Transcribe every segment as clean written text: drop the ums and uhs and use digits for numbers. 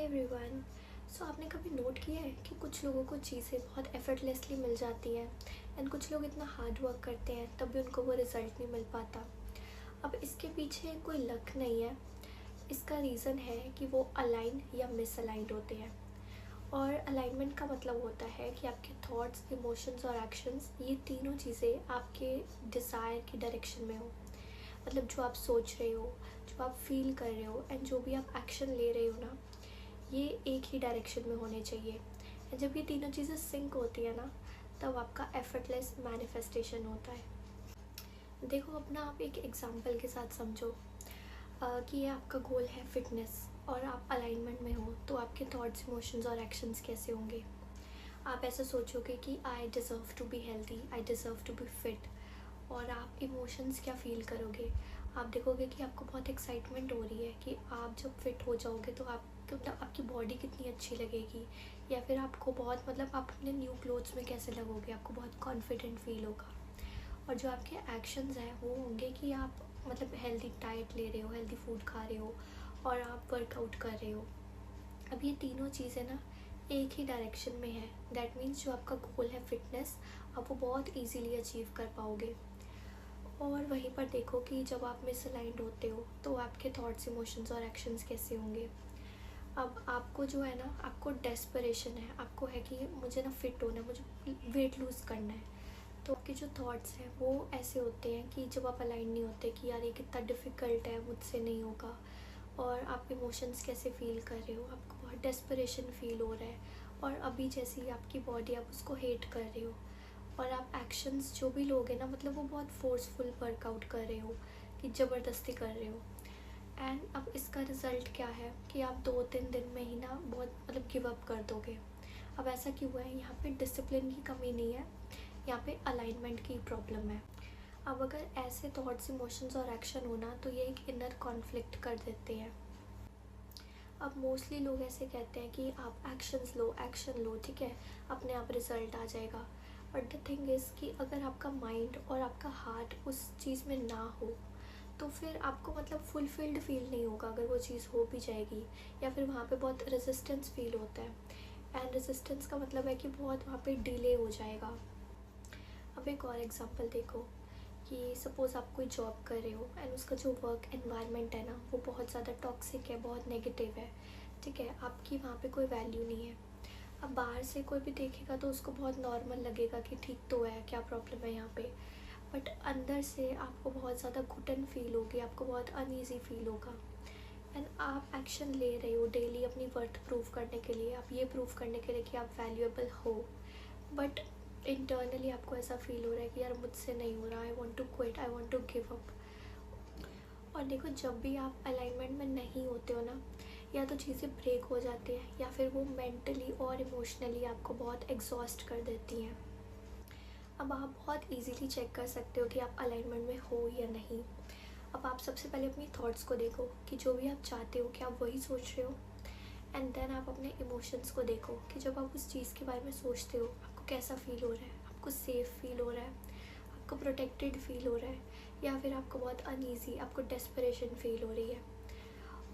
Everyone. सो आपने कभी note किया है कि कुछ लोगों को चीज़ें बहुत एफर्टलेसली मिल जाती हैं एंड कुछ लोग इतना हार्ड वर्क करते हैं तब भी उनको वो रिज़ल्ट नहीं मिल पाता। अब इसके पीछे कोई लक नहीं है, इसका रीज़न है कि वो अलाइन या मिसअलाइंड होते हैं। और अलाइनमेंट का मतलब होता है कि आपके थॉट्स, इमोशंस और एक्शंस, ये तीनों चीज़ें आपके डिज़ायर की डायरेक्शन में हो। मतलब जो आप सोच रहे हो, जो आप फील कर रहे हो एंड जो भी आप एक्शन ले रहे हो ना, ये एक ही डायरेक्शन में होने चाहिए। एंड जब ये तीनों चीज़ें सिंक होती है ना, तब आपका एफर्टलेस मैनिफेस्टेशन होता है। देखो, अपना आप एक एग्जांपल के साथ समझो कि ये आपका गोल है फिटनेस और आप अलाइनमेंट में हो, तो आपके थॉट्स, इमोशंस और एक्शंस कैसे होंगे। आप ऐसा सोचोगे कि I deserve to be healthy, I deserve to be fit. और आप इमोशंस क्या फ़ील करोगे, आप देखोगे कि आपको बहुत एक्साइटमेंट हो रही है कि आप जब फिट हो जाओगे तो आप मतलब आपकी बॉडी कितनी अच्छी लगेगी, या फिर आपको बहुत मतलब आप अपने न्यू क्लोथ्स में कैसे लगोगे, आपको बहुत कॉन्फिडेंट फील होगा। और जो आपके एक्शंस हैं वो होंगे कि आप मतलब हेल्दी डाइट ले रहे हो, हेल्दी फूड खा रहे हो और आप वर्कआउट कर रहे हो। अब ये तीनों चीज़ें ना एक ही डायरेक्शन में है। दैट मीन्स जो आपका गोल है फिटनेस, आप वो बहुत ईजीली अचीव कर पाओगे। और वहीं पर देखो कि जब आप मिसअलाइंड होते हो तो आपके थॉट्स, इमोशंस और एक्शंस कैसे होंगे। अब आपको जो है ना, आपको डेस्परेशन है, आपको है कि मुझे ना फिट होना है, मुझे वेट लूज़ करना है। तो आपके जो थॉट्स हैं वो ऐसे होते हैं कि जब आप अलाइन नहीं होते कि यार ये कितना डिफ़िकल्ट है, मुझसे नहीं होगा। और आप इमोशंस कैसे फ़ील कर रहे हो, आपको बहुत डेस्परेशन फ़ील हो रहा है और अभी जैसी आपकी बॉडी, आप उसको हेट कर रहे हो। और आप एक्शंस जो भी लोगे ना, मतलब वो बहुत फोर्सफुल वर्कआउट कर रहे हो, कि ज़बरदस्ती कर रहे हो। एंड अब इसका रिज़ल्ट क्या है कि आप 2-3 दिन में ही ना बहुत मतलब गिव अप कर दोगे। अब ऐसा क्यों हुआ है, यहाँ पे डिसिप्लिन की कमी नहीं है, यहाँ पे अलाइनमेंट की प्रॉब्लम है। अब अगर ऐसे थॉट्स, इमोशंस और एक्शन होना, तो ये एक इनर कॉन्फ्लिक्ट कर देते हैं। अब मोस्टली लोग ऐसे कहते हैं कि आप एक्शन लो, ठीक है, अपने आप रिज़ल्ट आ जाएगा। बट द थिंग इज़ कि अगर आपका माइंड और आपका हार्ट उस चीज़ में ना हो, तो फिर आपको मतलब फुलफिल्ड फील नहीं होगा अगर वो चीज़ हो भी जाएगी, या फिर वहाँ पे बहुत रेजिस्टेंस फील होता है। एंड रेजिस्टेंस का मतलब है कि बहुत वहाँ पे डिले हो जाएगा। अब एक और एग्जांपल देखो कि सपोज़ आप कोई जॉब कर रहे हो एंड उसका जो वर्क एनवायरनमेंट है ना, वो बहुत ज़्यादा टॉक्सिक है, बहुत नेगेटिव है, ठीक है, आपकी वहाँ पे कोई वैल्यू नहीं है। अब बाहर से कोई भी देखेगा तो उसको बहुत नॉर्मल लगेगा कि ठीक तो है, क्या प्रॉब्लम है यहाँ पे। बट अंदर से आपको बहुत ज़्यादा घुटन फील होगी, आपको बहुत अनईज़ी फील होगा। एंड आप एक्शन ले रहे हो डेली अपनी वर्थ प्रूव करने के लिए, आप ये प्रूव करने के लिए कि आप वैल्यूएबल हो। बट इंटरनली आपको ऐसा फील हो रहा है कि यार मुझसे नहीं हो रहा, I want to quit, I want to give up. और देखो, जब भी आप अलाइनमेंट में नहीं होते हो ना, या तो चीज़ें ब्रेक हो जाती हैं या फिर वो मेंटली और इमोशनली आपको बहुत एग्जॉस्ट कर देती हैं। अब आप बहुत इजीली चेक कर सकते हो कि आप अलाइनमेंट में हो या नहीं। अब आप सबसे पहले अपनी थॉट्स को देखो कि जो भी आप चाहते हो क्या आप वही सोच रहे हो। एंड देन आप अपने इमोशंस को देखो कि जब आप उस चीज़ के बारे में सोचते हो आपको कैसा फ़ील हो रहा है, आपको सेफ़ फील हो रहा है, आपको प्रोटेक्टेड फील हो रहा है, या फिर आपको बहुत अनईज़ी, आपको डेस्परेशन फील हो रही है।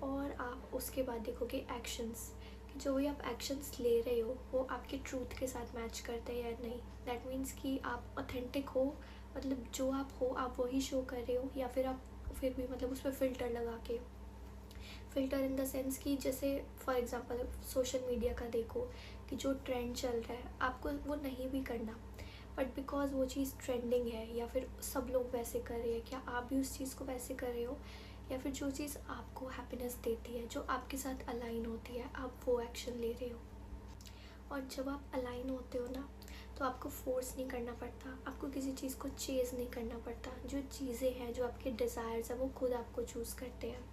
और आप उसके बाद देखोगे एक्शंस, कि जो भी आप एक्शंस ले रहे हो वो आपके ट्रूथ के साथ मैच करते हैं या नहीं। दैट मीन्स कि आप ऑथेंटिक हो, मतलब जो आप हो आप वही शो कर रहे हो, या फिर आप फिर भी मतलब उस पर फ़िल्टर लगा के, फ़िल्टर इन द सेंस कि जैसे फॉर एग्ज़ाम्पल सोशल मीडिया का देखो कि जो ट्रेंड चल रहा है आपको वो नहीं भी करना, बट बिकॉज वो चीज़ ट्रेंडिंग है या फिर सब लोग वैसे कर रहे हैं, क्या आप भी उस चीज़ को वैसे कर रहे हो, या फिर जो चीज़ आपको हैप्पीनेस देती है, जो आपके साथ अलाइन होती है, आप वो एक्शन ले रहे हो। और जब आप अलाइन होते हो ना, तो आपको फोर्स नहीं करना पड़ता, आपको किसी चीज़ को चेज़ नहीं करना पड़ता। जो चीज़ें हैं, जो आपके डिज़ायर्स हैं, वो खुद आपको चूज़ करते हैं।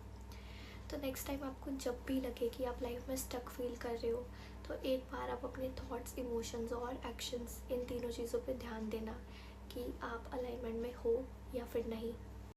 तो नेक्स्ट टाइम आपको जब भी लगे कि आप लाइफ में स्टक फील कर रहे हो, तो एक बार आप अपने थॉट्स, इमोशंस और एक्शंस, इन तीनों चीज़ों पे ध्यान देना कि आप अलाइनमेंट में हो या फिर नहीं।